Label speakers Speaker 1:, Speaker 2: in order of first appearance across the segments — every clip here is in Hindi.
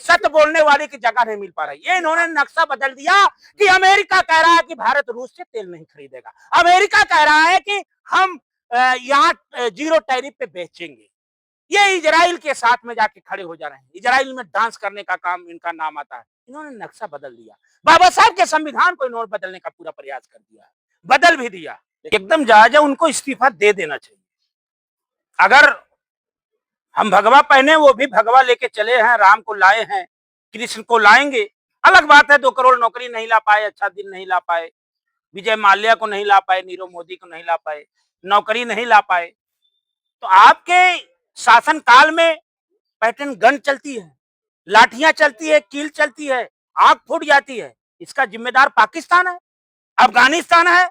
Speaker 1: सत्य बोलने वाले की जगह नहीं मिल पा रही। ये इन्होंने नक्शा बदल दिया कि अमेरिका कह रहा है कि भारत रूस से तेल नहीं खरीदेगा, अमेरिका कह रहा है कि हम यहाँ जीरो टैरिफ पे बेचेंगे। ये इजराइल के साथ में जाके खड़े हो जा रहे हैं, इजराइल में डांस करने का काम इनका नाम आता है। इन्होंने नक्शा बदल दिया, बाबा साहब के संविधान को इन्होंने बदलने का पूरा प्रयास कर दिया, बदल भी दिया। एकदम जायज है, उनको इस्तीफा दे देना चाहिए। अगर हम भगवा पहने, वो भी भगवा लेके चले हैं, राम को लाए हैं, कृष्ण को लाएंगे। अलग बात है 2 करोड़ नौकरी नहीं ला पाए, अच्छा दिन नहीं ला पाए, विजय माल्या को नहीं ला पाए, नीरव मोदी को नहीं ला पाए, नौकरी नहीं ला पाए। तो आपके शासन काल में पैटर्न गन चलती है, लाठियां चलती है, कील चलती है, आंख फूट जाती है। इसका जिम्मेदार पाकिस्तान है, अफगानिस्तान है,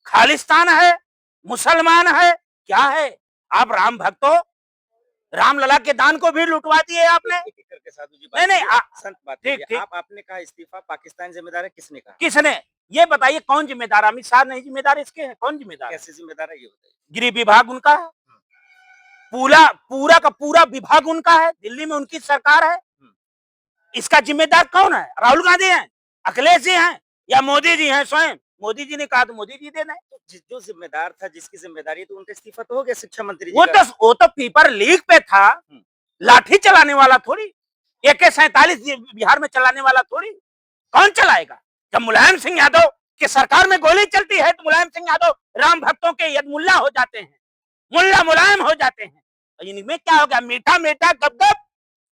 Speaker 1: खालिस्तान है, मुसलमान है, क्या है? आप राम भक्त हो, रामलला के दान को भी लुटवा दिए आपने। नहीं नहीं,
Speaker 2: संत बात
Speaker 1: ठीक ठीक,
Speaker 2: आपने कहा इस्तीफा पाकिस्तान जिम्मेदार है, किसने कहा?
Speaker 1: किसने? ये बताइए कौन जिम्मेदार? अमित शाह नहीं जिम्मेदार इसके है? कौन जिम्मेदार?
Speaker 2: कैसे जिम्मेदार है ये बताइए।
Speaker 1: गृह विभाग उनका है, पूरा पूरा का पूरा विभाग उनका है, दिल्ली में उनकी सरकार है। इसका जिम्मेदार कौन है? राहुल गांधी हैं, अखिलेश जी हैं, या मोदी जी हैं स्वयं? मोदी जी ने कहा तो मोदी जी देना है।
Speaker 2: जो जिम्मेदार था, जिसकी जिम्मेदारी, तो उनका इस्तीफा तो हो गया शिक्षा मंत्री जी
Speaker 1: वो तो पेपर लीक पे था, लाठी चलाने वाला थोड़ी, AK-47 बिहार में चलाने वाला थोड़ी। कौन चलाएगा? जब मुलायम सिंह यादव की सरकार में गोली चलती है तो मुलायम सिंह यादव राम भक्तों के मुल्ला हो जाते हैं, मुल्ला मुलायम हो जाते हैं। इनमें क्या हो गया? मीठा मीठा गपगप,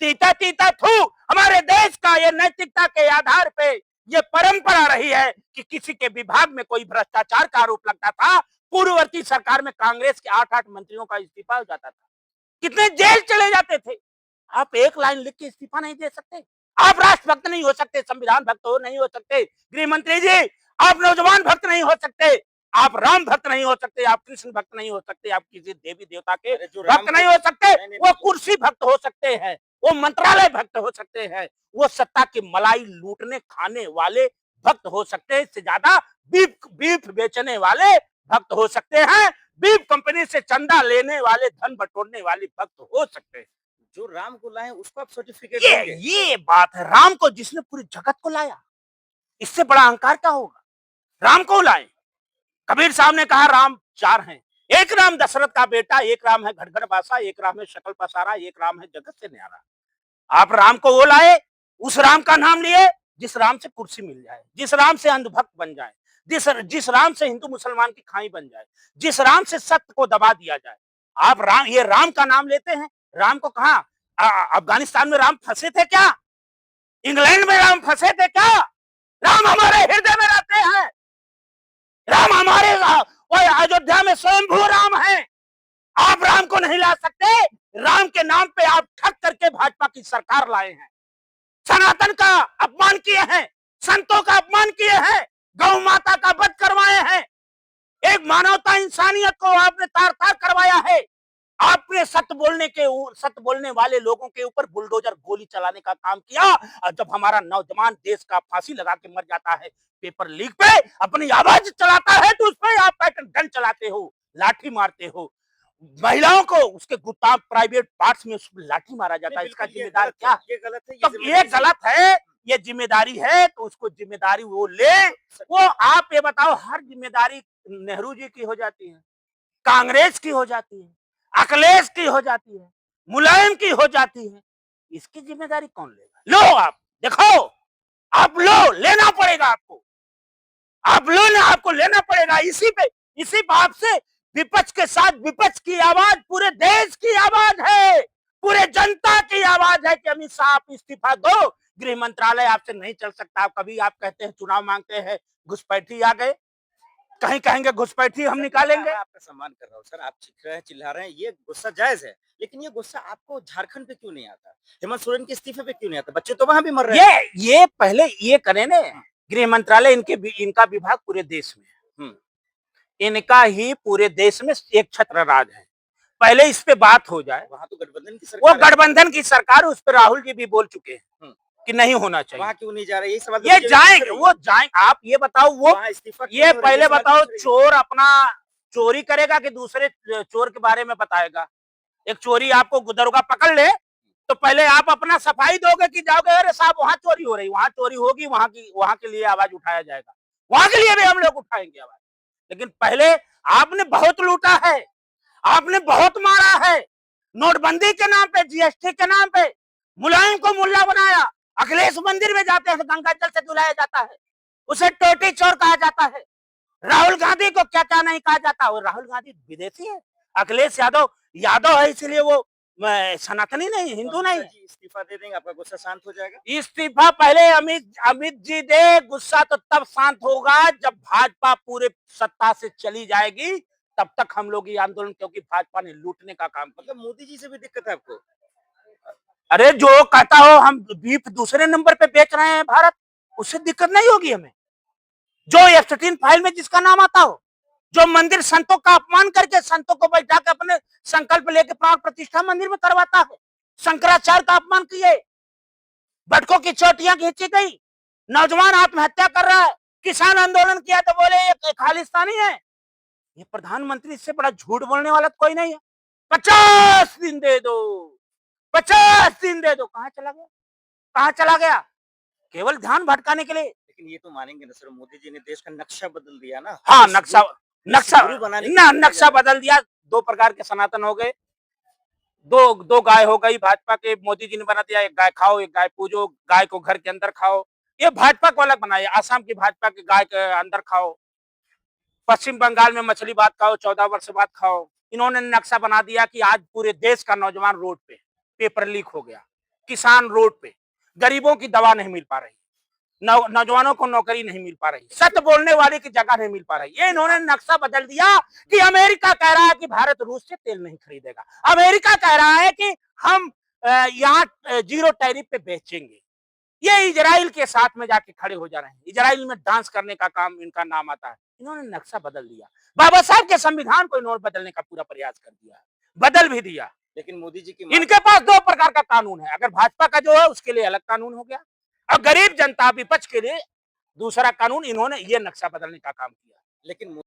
Speaker 1: तीता तीता थू। हमारे देश का ये नैतिकता के आधार पे ये परंपरा रही है कि किसी के विभाग में कोई भ्रष्टाचार का आरोप लगता था, पूर्ववर्ती सरकार में कांग्रेस के 8-8 मंत्रियों का इस्तीफा हो जाता था, कितने जेल चले जाते थे। आप एक लाइन लिख के इस्तीफा नहीं दे सकते? आप राष्ट्रभक्त नहीं हो सकते, संविधान भक्त हो नहीं हो सकते, गृह मंत्री जी आप नौजवान भक्त नहीं हो सकते, आप राम भक्त नहीं हो सकते, आप कृष्ण भक्त नहीं हो सकते, आप किसी देवी देवता के भक्त नहीं हो सकते। वो कुर्सी भक्त हो सकते हैं, वो मंत्रालय भक्त हो सकते हैं, वो सत्ता की मलाई लूटने खाने वाले भक्त हो सकते हैं, इससे ज्यादा बीफ बेचने वाले भक्त हो सकते हैं, बीफ कंपनी से चंदा लेने वाले, धन बटोरने वाले भक्त हो सकते हैं।
Speaker 2: जो राम को लाए उसको आप सर्टिफिकेट
Speaker 1: देंगे? ये बात है, राम को जिसने पूरी जगत को लाया, इससे बड़ा अहंकार क्या होगा? राम को लाए। कबीर साहब ने कहा राम 4 हैं, एक राम दशरथ का बेटा, एक राम है घड़घड़ बासा, एक राम है शकल पसारा, एक राम है जगत से न्यारा। आप राम को वो लाए, उस राम का नाम लिए जिस राम से कुर्सी मिल जाए, जिस राम से अंधभक्त बन जाए, जिस राम से हिंदू मुसलमान की खाई बन जाए, जिस राम से सत्य को दबा दिया जाए। आप राम, ये राम का नाम लेते हैं। राम को कहा अफगानिस्तान में राम फंसे थे क्या? इंग्लैंड में राम फंसे थे क्या? राम हमारे हृदय में रहते हैं, राम हमारे अयोध्या में स्वयंभू राम है। आप राम को नहीं ला सकते। राम के नाम पे आप ठग करके भाजपा की सरकार लाए हैं, सनातन का अपमान किए हैं, संतों का अपमान किए हैं, गौ माता का वध करवाए हैं, एक मानवता इंसानियत को आपने तार तार करवाया है। आपने सत्य बोलने वाले लोगों के ऊपर बुलडोजर गोली चलाने का काम किया। और जब हमारा नौजवान देश का फांसी लगा के मर जाता है पेपर लीक पे, अपनी आवाज चलाता है, तो उस पर आप पैटर्न गन चलाते हो, लाठी मारते हो। महिलाओं को उसके गुत्ता प्राइवेट पार्ट्स में उस लाठी मारा जाता है। इसका जिम्मेदार क्या?
Speaker 2: ये गलत है,
Speaker 1: ये गलत है, ये जिम्मेदारी है तो उसको जिम्मेदारी वो ले। वो आप ये बताओ, हर जिम्मेदारी नेहरू जी की हो जाती है, कांग्रेस की हो जाती है, अखिलेश की हो जाती है, मुलायम की हो जाती है, इसकी जिम्मेदारी कौन लेगा? लो आप देखो, आप लो, लेना पड़ेगा आपको, आप लो ना, आपको लेना पड़ेगा। इसी बात से विपक्ष के साथ विपक्ष की आवाज पूरे देश की आवाज है, पूरे जनता की आवाज है कि अमित शाह आप इस्तीफा दो, गृह मंत्रालय आपसे नहीं चल सकता। कभी आप कहते हैं चुनाव मांगते हैं, घुसपैठी आ गए, कहीं कहेंगे घुसपैठी हम निकालेंगे।
Speaker 2: आपका सम्मान कर रहा हूँ सर, आप चिख रहे हैं, चिल्ला रहे हैं, ये गुस्सा जायज है, लेकिन ये गुस्सा आपको झारखंड पे क्यों नहीं आता? हेमंत सोरेन के इस्तीफे पे क्यों नहीं आता? बच्चे तो वहां भी मर रहे हैं।
Speaker 1: ये पहले ये करें ना, गृह मंत्रालय इनका विभाग पूरे देश में है, इनका ही पूरे देश में एक छत्र राज है। पहले इस पे बात हो जाए।
Speaker 2: वहां तो गठबंधन की सरकार,
Speaker 1: वो गठबंधन की सरकार, उस पर राहुल जी भी बोल चुके हैं कि नहीं होना चाहिए।
Speaker 2: वहां क्यों नहीं जा रहे?
Speaker 1: ये जाएंगे, वो जाएंगे। आप ये बताओ, वो ये पहले बताओ, चोर अपना चोरी करेगा कि दूसरे चोर के बारे में बताएगा? एक चोरी आपको दरोगा पकड़ ले, तो पहले आप अपना सफाई दोगे कि जाओगे अरे साहब वहां चोरी हो रही, वहां चोरी होगी, वहां के लिए आवाज उठाया जाएगा, वहां के लिए भी हम लोग उठाएंगे आवाज। लेकिन पहले आपने बहुत लूटा है, आपने बहुत मारा है, नोटबंदी के नाम पे, जीएसटी के नाम पे मुलायम को मुल्ला बनाया। अखिलेश मंदिर में जाते हैं तो गंगा जल से धुलाया जाता है, उसे टोटी चोर कहा जाता है। राहुल गांधी को क्या क्या नहीं कहा जाता। और राहुल गांधी विदेशी है, अखिलेश यादव यादव है, इसलिए वो सनातनी नहीं, हिंदू नहीं है।
Speaker 2: इस्तीफा दे देंगे, आपका गुस्सा शांत हो जाएगा?
Speaker 1: इस्तीफा पहले अमित जी दे, गुस्सा तो तब शांत होगा जब भाजपा पूरे सत्ता से चली जाएगी, तब तक हम लोग ये आंदोलन, क्योंकि भाजपा ने लूटने का काम किया।
Speaker 2: मतलब मोदी जी से भी दिक्कत है आपको?
Speaker 1: अरे जो कहता हो हम बीफ दूसरे नंबर पे बेच रहे हैं भारत, उससे दिक्कत नहीं होगी हमें। जो F-13 फाइल में जिसका नाम आता हो, जो मंदिर संतों का अपमान करके संतों को बैठा के अपने संकल्प लेके प्राण प्रतिष्ठा मंदिर में करवाता है, शंकराचार्य का अपमान किए, भटकों की चोटियां खींची गई, नौजवान आत्महत्या कर रहा है, किसान आंदोलन किया तो बोले ये खालिस्तानी है। ये प्रधानमंत्री, इससे बड़ा झूठ बोलने वाला तो कोई नहीं है। 50 दिन दे दो, 50 दिन दे दो, कहां चला गया, कहां चला गया, केवल ध्यान भटकाने के लिए।
Speaker 2: लेकिन ये तो मानेंगे ना सर, मोदी जी ने देश का नक्शा बदल दिया ना।
Speaker 1: हाँ, नक्शा
Speaker 2: बनाने
Speaker 1: नक्शा बदल दिया। दो प्रकार के सनातन हो गए, दो गाय हो गई भाजपा के, मोदी जी ने बना दिया, एक गाय खाओ एक गाय पूजो, गाय को घर के अंदर खाओ। ये भाजपा को अलग बनाया, आसाम की भाजपा की गाय के अंदर खाओ, पश्चिम बंगाल में मछली भात खाओ, 14 वर्ष बाद खाओ। इन्होंने नक्शा बना दिया कि आज पूरे देश का नौजवान रोड पे, पेपर लीक हो गया, किसान रोड पे, गरीबों की दवा नहीं मिल पा रही, नौजवानों को नौकरी नहीं मिल पा रही, सत्य बोलने वाले की जगह नहीं मिल पा रही। ये इन्होंने नक्शा बदल दिया कि अमेरिका कह रहा है कि भारत रूस से तेल नहीं खरीदेगा, अमेरिका कह रहा है कि हम यहाँ 0 टैरिफ पे बेचेंगे। ये इजराइल के साथ में जाके खड़े हो जा रहे हैं, इजराइल में डांस करने का काम इनका नाम आता है। इन्होंने नक्शा बदल दिया, बाबा साहब के संविधान को इन्होंने बदलने का पूरा प्रयास कर दिया, बदल भी दिया।
Speaker 2: लेकिन मोदी जी की
Speaker 1: इनके पास 2 प्रकार का कानून है, अगर भाजपा का जो है उसके लिए अलग कानून हो गया, और गरीब जनता विपक्ष के लिए दूसरा कानून। इन्होंने ये नक्शा बदलने का काम किया।
Speaker 2: लेकिन